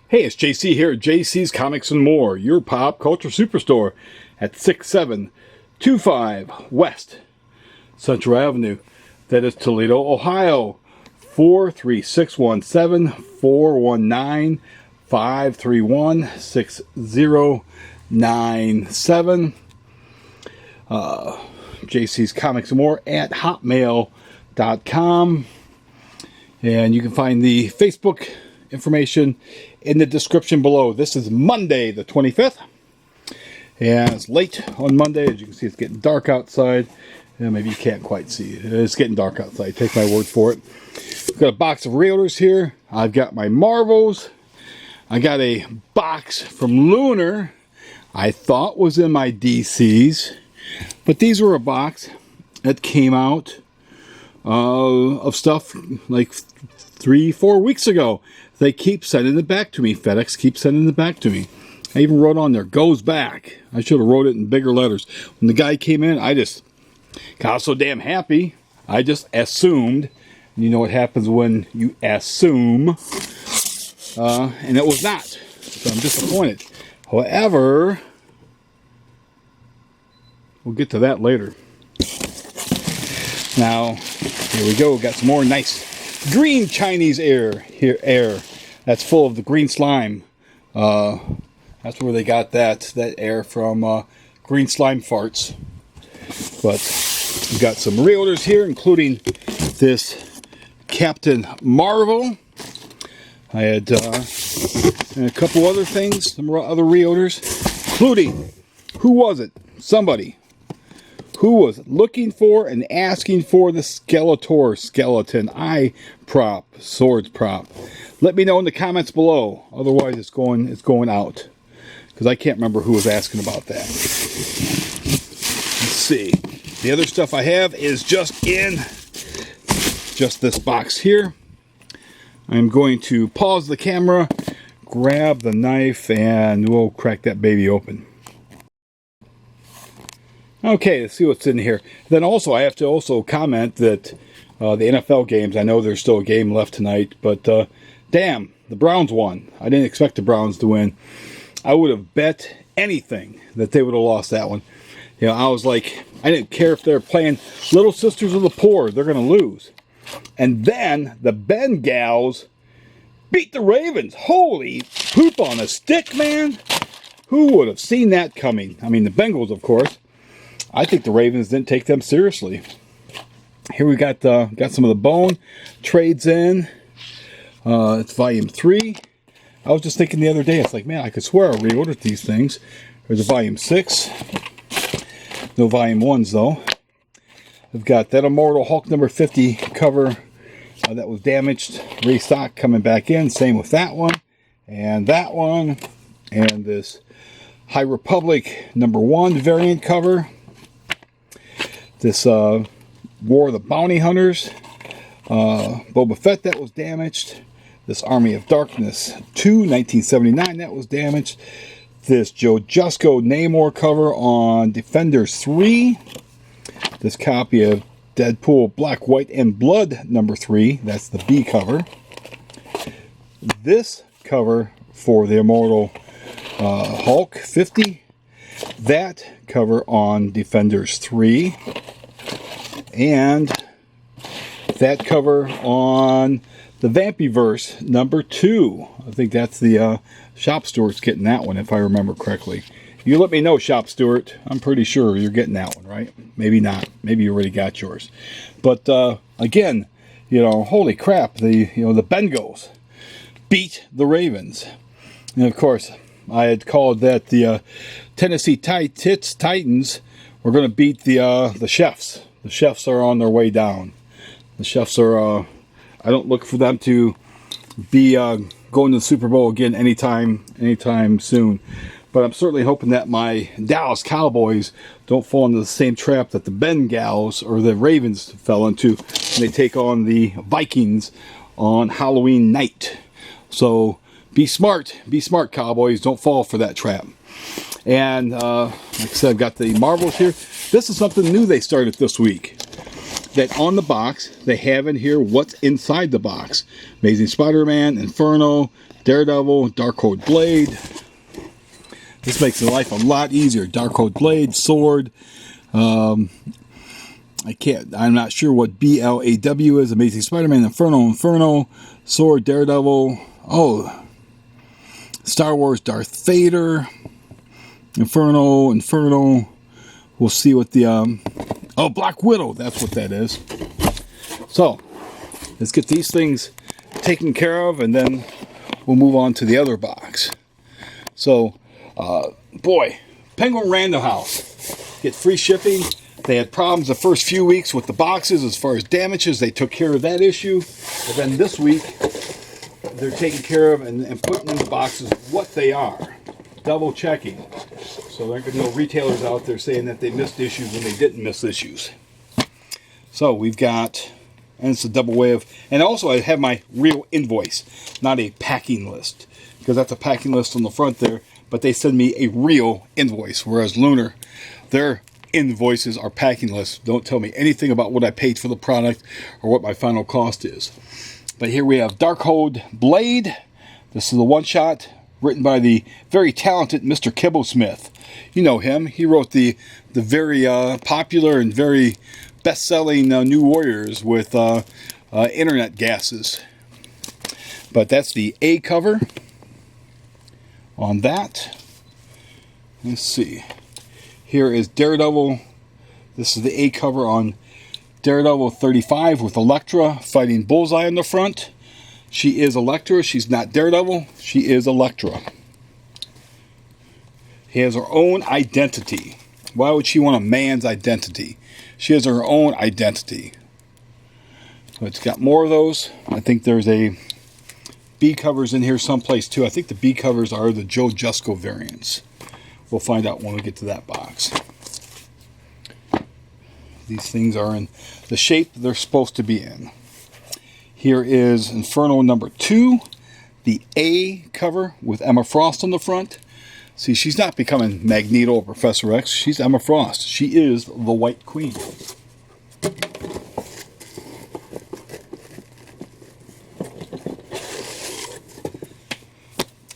Hey, it's JC here at JC's Comics and More, your pop culture superstore at 6725 West Central Avenue. That is Toledo, Ohio. 43617 419 531 6097. JC's Comics and More at hotmail.com. And you can find the Facebook information in the description below. This is Monday the 25th. And it's late on Monday. As you can see, it's getting dark outside. Yeah, maybe you can't quite see it. It's getting dark outside. Take my word for it. I've got a box of reelers here. I've got my Marvels. I got a box from Lunar I thought was in my DCs. But these were a box that came out of stuff like 3-4 weeks ago. They keep sending it back to me. FedEx keeps sending it back to me. I even wrote on there, goes back. I should have wrote it in bigger letters. When the guy came in, I just got so damn happy. I just assumed. You know what happens when you assume. And it was not. So I'm disappointed. However, we'll get to that later. Now, here we go. Got some more nice green Chinese air here. That's full of the green slime. That's where they got that air from. Green slime farts. But we've got some reorders here, including this Captain Marvel. I had and a couple other things, some other reorders, including, who was it? Somebody who was looking for and asking for the Skeletor skeleton eye prop, swords prop. Let me know in the comments below. Otherwise, it's going out, because I can't remember who was asking about that. Let's see. The other stuff I have is just in this box here. I'm going to pause the camera, grab the knife, and we'll crack that baby open. Okay, let's see what's in here. Then also, I have to also comment that the NFL games, I know there's still a game left tonight, but damn, the Browns won. I didn't expect the Browns to win. I would have bet anything that they would have lost that one. You know, I was like, I didn't care if they're playing Little Sisters of the Poor, they're going to lose. And then the Bengals beat the Ravens. Holy poop on a stick, man. Who would have seen that coming? I mean, the Bengals, of course. I think the Ravens didn't take them seriously. Here we got some of the Bone trades in. It's volume 3. I was just thinking the other day, it's like, man, I could swear I reordered these things. There's a volume 6. No volume 1s though. I've got that Immortal Hulk number 50 cover that was damaged. Restock coming back in. Same with that one. And that one. And this High Republic number 1 variant cover. This War of the Bounty Hunters, Boba Fett that was damaged. This Army of Darkness 2, 1979 that was damaged. This Jusko Namor cover on Defenders 3. This copy of Deadpool Black, White, and Blood number 3. That's the B cover. This cover for the Immortal Hulk 50. That cover on Defenders 3. And that cover on the Vampyverse number 2. I think that's the Shop Stewart's getting that one, if I remember correctly. You let me know, Shop Stewart. I'm pretty sure you're getting that one, right? Maybe not. Maybe you already got yours. But again, you know, holy crap! The Bengals beat the Ravens, and of course, I had called that the Tennessee Titans were going to beat the Chefs. The Chefs are on their way down. The Chefs are, I don't look for them to be going to the Super Bowl again anytime soon. But I'm certainly hoping that my Dallas Cowboys don't fall into the same trap that the Bengals or the Ravens fell into when they take on the Vikings on Halloween night. So be smart, Cowboys. Don't fall for that trap. And like I said, I've got the Marvels here. This is something new they started this week. that on the box, they have in here what's inside the box. Amazing Spider-Man, Inferno, Daredevil, Darkhold Blade. This makes the life a lot easier. Darkhold Blade, Sword. I'm not sure what BLAW is. Amazing Spider-Man, Inferno, Sword, Daredevil. Oh, Star Wars, Darth Vader. Inferno. We'll see what the, Black Widow. That's what that is. So, let's get these things taken care of, and then we'll move on to the other box. So, boy, Penguin Random House. Get free shipping. They had problems the first few weeks with the boxes as far as damages. They took care of that issue. But then this week, they're taking care of and putting in the boxes what they are. Double checking. So there aren't no retailers out there saying that they missed issues when they didn't miss issues. So we've got, and it's a double way of, and also I have my real invoice, not a packing list. Because that's a packing list on the front there, but they send me a real invoice. Whereas Lunar, their invoices are packing lists. Don't tell me anything about what I paid for the product or what my final cost is. But here we have Darkhold Blade. This is a one-shot written by the very talented Mr. Kibblesmith. You know him. He wrote the very popular and very best-selling New Warriors with internet gases. But that's the A cover on that. Let's see. Here is Daredevil. This is the A cover on Daredevil 35 with Elektra fighting Bullseye on the front. She is Elektra. She's not Daredevil. She is Elektra. She has her own identity. Why would she want a man's identity? She has her own identity. So it's got more of those. I think there's a B covers in here someplace too. I think the B covers are the Joe Jusko variants. We'll find out when we get to that box. These things are in the shape they're supposed to be in. Here is Inferno number 2, the A cover with Emma Frost on the front. See, she's not becoming Magneto or Professor X. She's Emma Frost. She is the White Queen.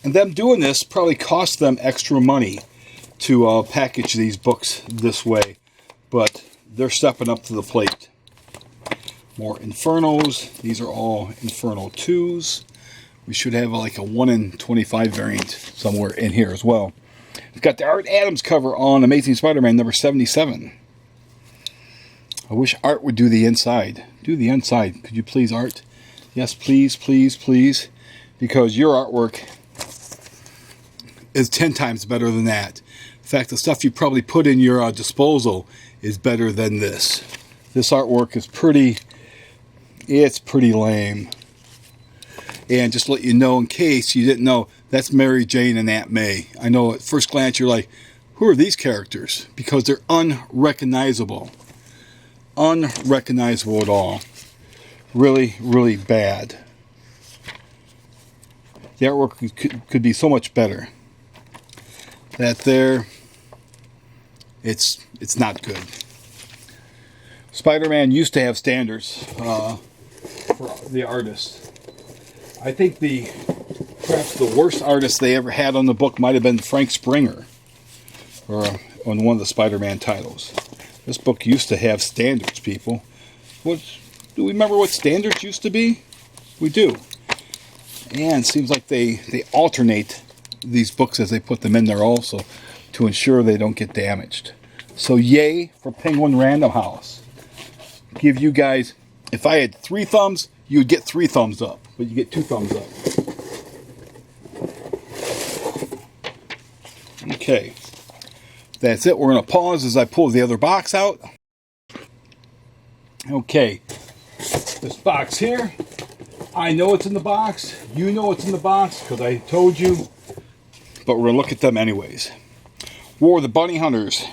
And them doing this probably cost them extra money to package these books this way. But they're stepping up to the plate. More Infernos. These are all Inferno 2s. We should have like a 1 in 25 variant somewhere in here as well. We've got the Art Adams cover on Amazing Spider-Man number 77. I wish Art would do the inside. Do the inside. Could you please, Art? Yes, please, please, please. Because your artwork is 10 times better than that. In fact, the stuff you probably put in your disposal is better than this. This artwork is pretty lame. And just to let you know, in case you didn't know, that's Mary Jane and Aunt May. I know at first glance you're like, who are these characters? Because they're unrecognizable. Unrecognizable at all. Really, really bad. The artwork could be so much better. That there, it's not good. Spider-Man used to have standards for the artist. I think perhaps the worst artist they ever had on the book might have been Frank Springer, or on one of the Spider-Man titles. This book used to have standards, people. Do we remember what standards used to be? We do. And it seems like they alternate these books as they put them in there also to ensure they don't get damaged. So yay for Penguin Random House. Give you guys, if I had 3 thumbs, you would get 3 thumbs up, but you get 2 thumbs up. Okay, that's it. We're going to pause as I pull the other box out. Okay, this box here, I know it's in the box. You know it's in the box because I told you, but we're going to look at them anyways. War of the Bounty Hunters,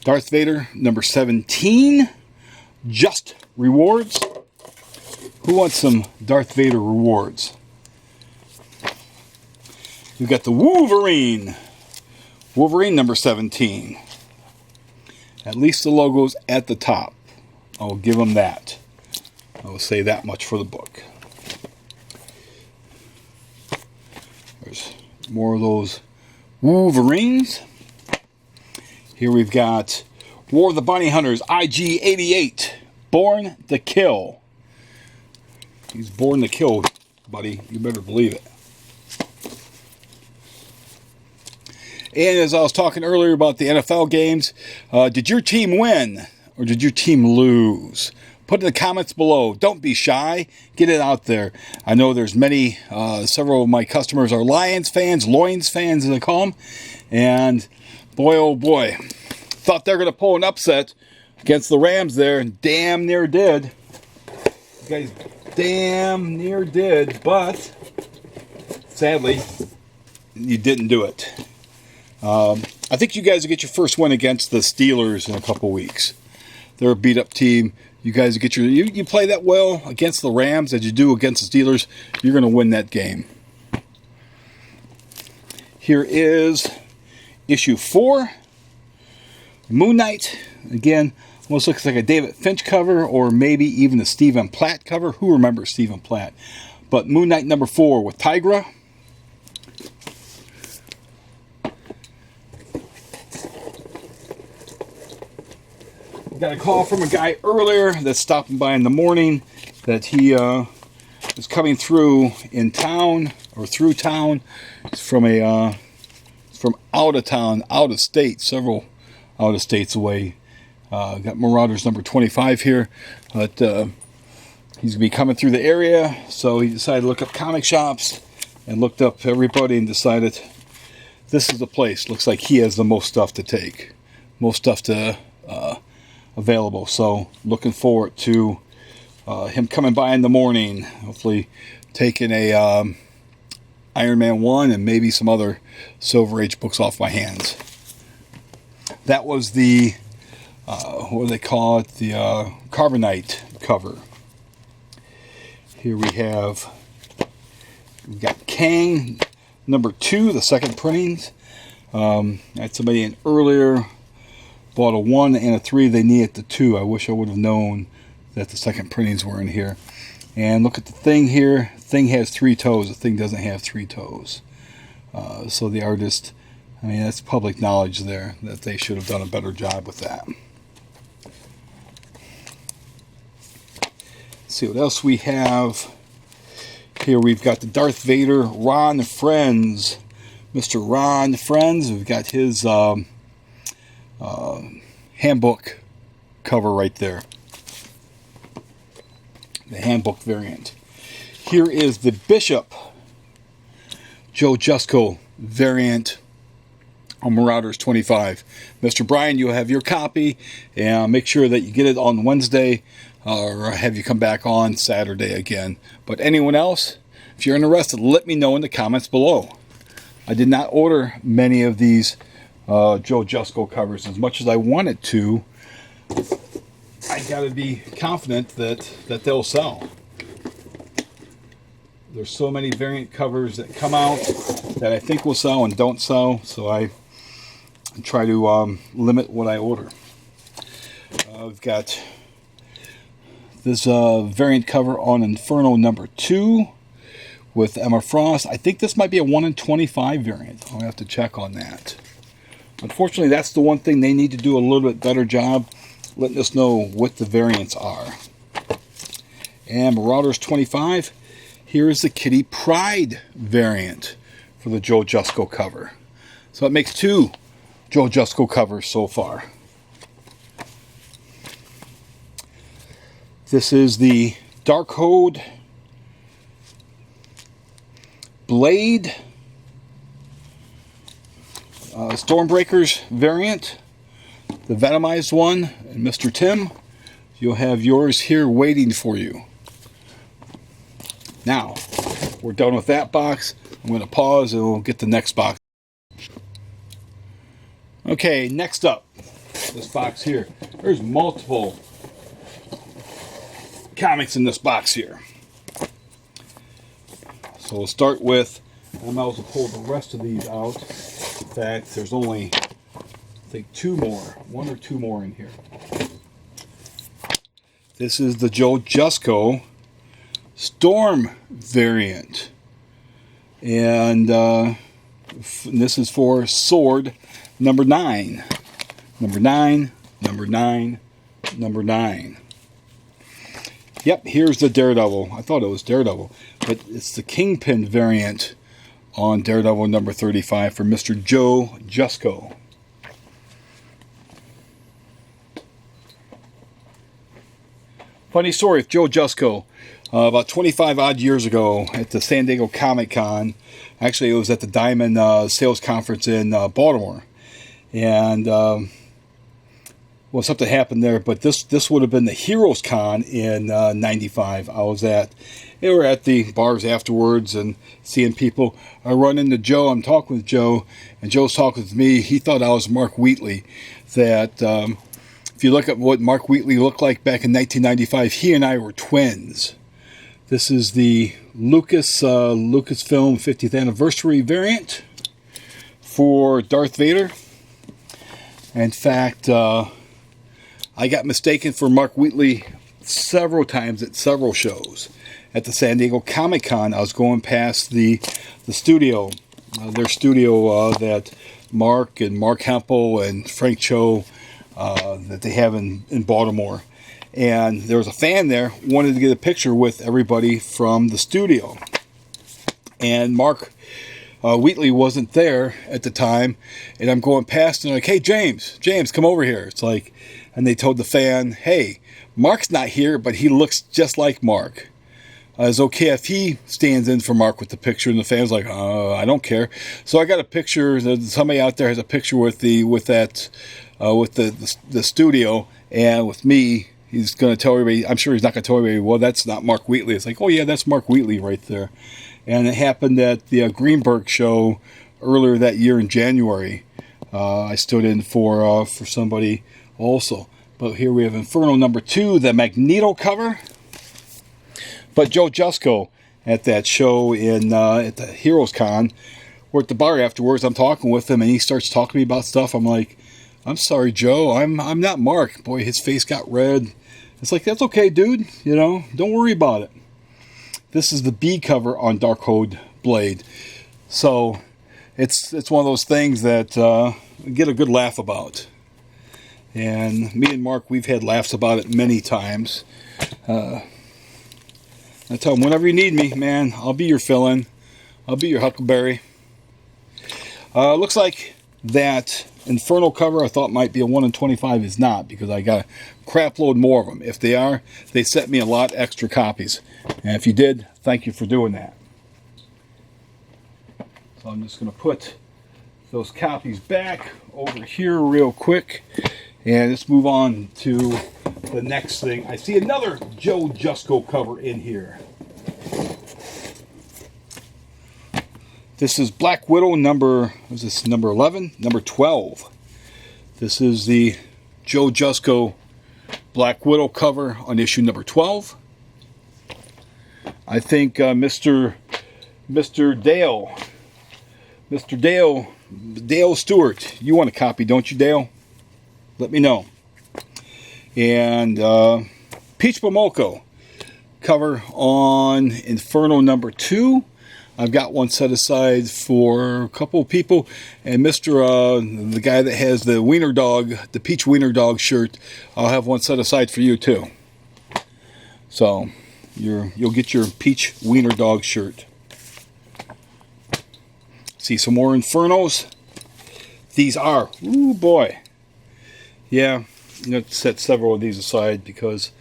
Darth Vader number 17, Just Rewards. Who wants some Darth Vader rewards? We've got the Wolverine number 17. At least the logo's at the top. I'll give them that. I will say that much for the book. There's more of those Wolverines. Here we've got War of the Bounty Hunters, IG-88, Born to Kill. He's born to kill, buddy. You better believe it. And as I was talking earlier about the NFL games, did your team win or did your team lose? Put in the comments below. Don't be shy. Get it out there. I know there's many, several of my customers are Lions fans, as they call them. And boy, oh boy, thought they're going to pull an upset against the Rams there, and damn near did. You guys damn near did, but sadly, you didn't do it. I think you guys will get your first win against the Steelers in a couple weeks. They're a beat-up team. You guys get you play that well against the Rams as you do against the Steelers, you're going to win that game. Here is issue 4, Moon Knight. Again, almost looks like a David Finch cover or maybe even a Stephen Platt cover. Who remembers Stephen Platt? But Moon Knight number 4 with Tigra. Got a call from a guy earlier that's stopping by in the morning that he is coming through in town or through town. It's from from out of town, out of state, several out of states away. Got Marauders number 25 here, but he's gonna be coming through the area, so he decided to look up comic shops and looked up everybody and decided this is the place. Looks like he has the most stuff to take, most stuff to available. So looking forward to him coming by in the morning, hopefully taking a Iron Man 1 and maybe some other Silver Age books off my hands. That was the what do they call it, the Carbonite cover. Here we've got Kang number 2, the second printings. I had somebody in earlier, bought a 1 and a 3. They needed the 2. I wish I would have known that the second printings were in here. And look at the Thing here. Thing has 3 toes. The Thing doesn't have 3 toes. So the artist, I mean, that's public knowledge there that they should have done a better job with that. Let's see what else we have. Here we've got the Darth Vader Ron Friends. Mr. Ron Friends. We've got his handbook cover right there. The handbook variant. Here is the Bishop Joe Jusko variant on Marauders 25. Mr. Brian, you'll have your copy, and make sure that you get it on Wednesday or have you come back on Saturday again. But anyone else, if you're interested, let me know in the comments below. I did not order many of these Joe Jusko covers as much as I wanted to. I gotta be confident that they'll sell. There's so many variant covers that come out that I think will sell and don't sell, so I try to limit what I order. We've got this variant cover on Inferno number 2 with Emma Frost. I think this might be a 1 in 25 variant. I'll have to check on that. Unfortunately, that's the one thing they need to do a little bit better job letting us know what the variants are. And Marauders 25, here is the Kitty Pryde variant for the Joe Jusko cover. So it makes 2 Joe Jusko covers so far. This is the Darkhold Blade Stormbreakers variant, the Venomized one, and Mr. Tim, you'll have yours here waiting for you. Now, we're done with that box. I'm going to pause and we'll get the next box. Okay, next up, this box here. There's multiple comics in this box here. So we'll start with, I might as well pull the rest of these out. In fact, there's only, I think, 2 more. 1 or 2 more in here. This is the Joe Jusko Storm variant. And this is for Sword number 9. Number 9, number 9, number 9. Yep, here's the Daredevil. I thought it was Daredevil, but it's the Kingpin variant on Daredevil number 35 for Mr. Joe Jusko. Funny story with Joe Jusko. About 25 odd years ago at the San Diego Comic-Con, actually it was at the Diamond Sales Conference in Baltimore. And well, something happened there, but this would have been the Heroes Con in 95. They were at the bars afterwards and seeing people. I run into Joe, I'm talking with Joe, and Joe's talking with me. He thought I was Mark Wheatley. That if you look at what Mark Wheatley looked like back in 1995, he and I were twins. This is the Lucasfilm 50th anniversary variant for Darth Vader. In fact, I got mistaken for Mark Wheatley several times at several shows. At the San Diego Comic-Con, I was going past the studio, their studio that Mark Hempel and Frank Cho that they have in Baltimore. And there was a fan there, wanted to get a picture with everybody from the studio. And Mark Wheatley wasn't there at the time, and I'm going past and like, hey, James, come over here. It's like, and they told the fan, hey, Mark's not here, but he looks just like Mark. It's okay if he stands in for Mark with the picture, and the fan's like, I don't care. So I got a picture. Somebody out there has a picture with the studio and with me. He's going to tell everybody, I'm sure he's not going to tell everybody, well, that's not Mark Wheatley. It's like, oh, yeah, that's Mark Wheatley right there. And it happened at the Greenberg show earlier that year in January. I stood in for somebody also. But here we have Inferno number 2, the Magneto cover. But Joe Jusko at that show at the Heroes Con, we're at the bar afterwards. I'm talking with him, and he starts talking to me about stuff. I'm like, I'm sorry, Joe. I'm not Mark. Boy, his face got red. It's like, that's okay, dude. You know, don't worry about it. This is the B cover on Darkhold Blade. So it's one of those things that we get a good laugh about. And me and Mark, we've had laughs about it many times. I tell him, whenever you need me, man, I'll be your fill-in. I'll be your Huckleberry. Looks like that Inferno cover I thought might be a 1 in 25 is not, because I got a crap load more of them. If they are, they sent me a lot extra copies. And if you did, thank you for doing that. So I'm just going to put those copies back over here real quick. And let's move on to the next thing. I see another Joe Jusko cover in here. This is Black Widow number 11? Number 12. This is the Joe Jusko Black Widow cover on issue number 12. I think Mr. Dale Stewart, you want a copy, don't you, Dale? Let me know. And Peach Momoko cover on Inferno number 2. I've got one set aside for a couple of people, and the guy that has the Wiener Dog, the Peach Wiener Dog shirt, I'll have one set aside for you too. So you'll get your Peach Wiener Dog shirt. See some more Infernos. These are, ooh boy, yeah. I'm going to set several of these aside because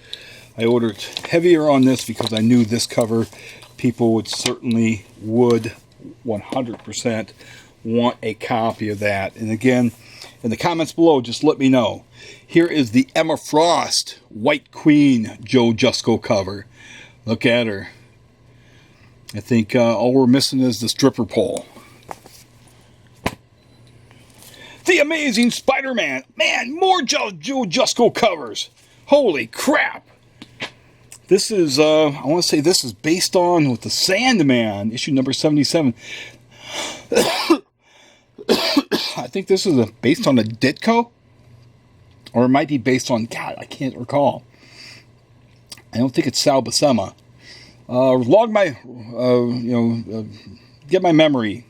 I ordered heavier on this because I knew this cover people would 100% want a copy of that. And again, in the comments below, just let me know. Here is the Emma Frost White Queen Joe Jusko cover. Look at her. I think all we're missing is the stripper pole. The Amazing Spider-Man. Man, more Joe Jusko covers. Holy crap. This is, I want to say this is based on with the Sandman, issue number 77. I think this is based on a Ditko. Or it might be based on, God, I can't recall. I don't think it's Sal Buscema. Log my, get my memory.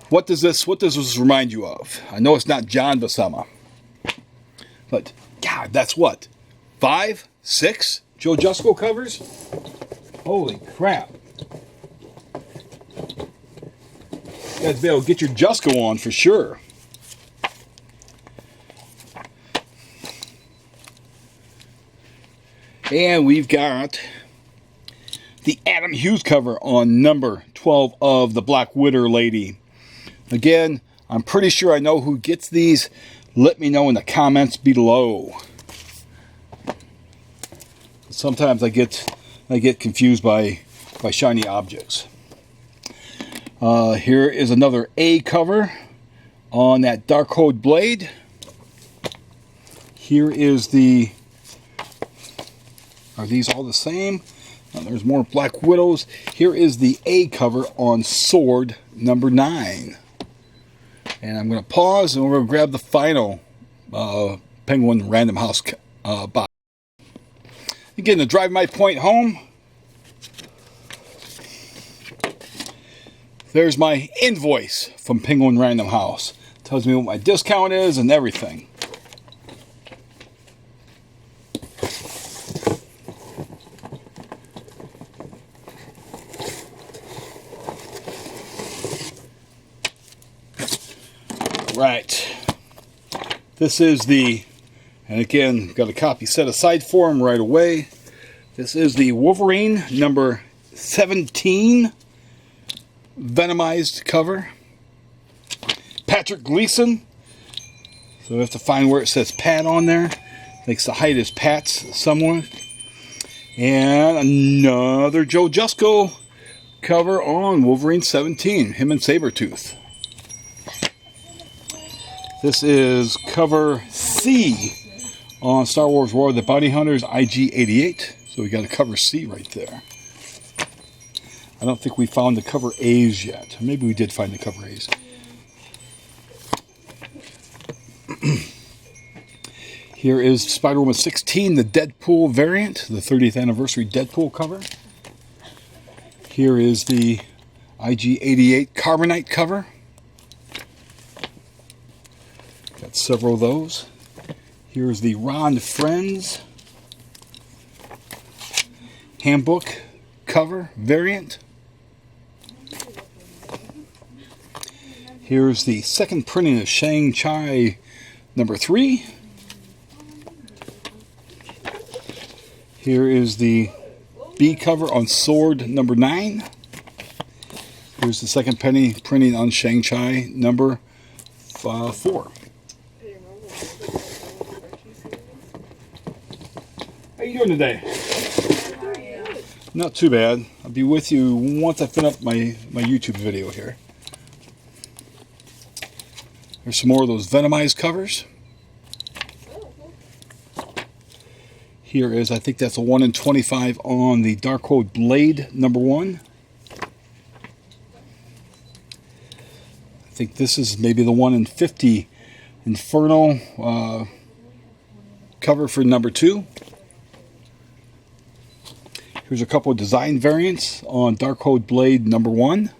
What does this remind you of? I know it's not John Buscema, but God, that's what, 5, 6 Joe Jusko covers? Holy crap! You guys be able to get your Jusko on for sure. And we've got the Adam Hughes cover on number 12 of the Black Widow Lady. Again, I'm pretty sure I know who gets these. Let me know in the comments below. Sometimes I get confused by shiny objects. Here is another A cover on that Darkhold blade. Here is the... Are these all the same? There's more Black Widows. Here is the A cover on Sword number 9. And I'm going to pause and we're going to grab the final Penguin Random House box. Again, to drive my point home, there's my invoice from Penguin Random House. Tells me what my discount is and everything. Right. This is the, and again, got a copy set aside for him right away. This is the Wolverine number 17 Venomized cover. Patrick Gleason. So we have to find where it says Pat on there. Likes to hide his Pats somewhere. And another Joe Jusko cover on Wolverine 17. Him and Sabretooth. This is cover C on Star Wars War of the Bounty Hunters IG-88. So we got a cover C right there. I don't think we found the cover A's yet. Maybe we did find the cover A's. Here is Spider-Woman 16, the Deadpool variant, the 30th Anniversary Deadpool cover. Here is the IG-88 Carbonite cover. Got several of those. Here's the Ron Friends Handbook cover variant. Here's the second printing of Shang-Chi number 3. Here is the B cover on Sword number 9. Here's the second printing on Shang-Chi number 4. How you doing today? Not too bad. I'll be with you once I finish up my YouTube video here. There's some more of those Venomized covers. Here is, I think that's a 1 in 25 on the Darkhold Blade number 1. I think this is maybe the 1 in 50 Inferno cover for number 2. Here's a couple of design variants on Darkhold Blade number 1.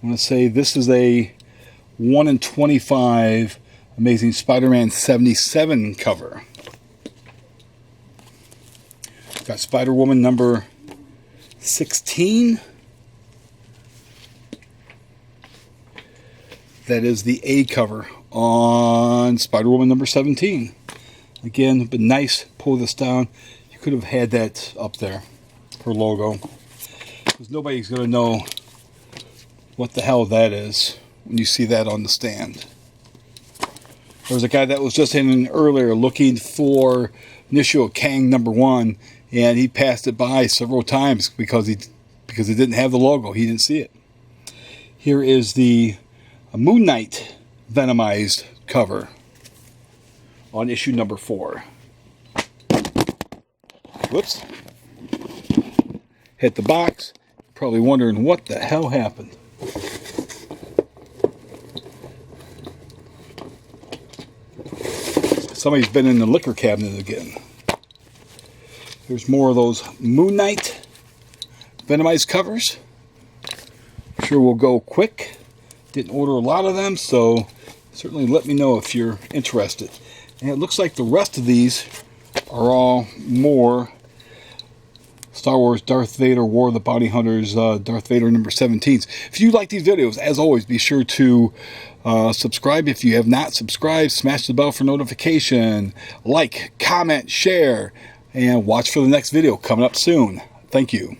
I'm going to say this is a 1 in 25 Amazing Spider-Man 77 cover. Got Spider-Woman number 16. That is the A cover on Spider-Woman number 17. Again, been nice. Pull this down. You could have had that up there, her logo, because nobody's going to know what the hell that is when you see that on the stand. There was a guy that was just in earlier looking for an issue of Kang number 1, and he passed it by several times because it didn't have the logo. He didn't see it. Here is the Moon Knight Venomized cover on issue number 4. Whoops. Hit the box. Probably wondering what the hell happened. Somebody's been in the liquor cabinet again. There's more of those Moon Knight Venomized covers. I'm sure we'll go quick. Didn't order a lot of them, so certainly let me know if you're interested. And it looks like the rest of these are all more Star Wars Darth Vader War of the Bounty Hunters Darth Vader number 17s. If you like these videos, as always, be sure to subscribe if you have not subscribed. Smash the bell for notification. Like, comment, share, and watch for the next video coming up soon. Thank you.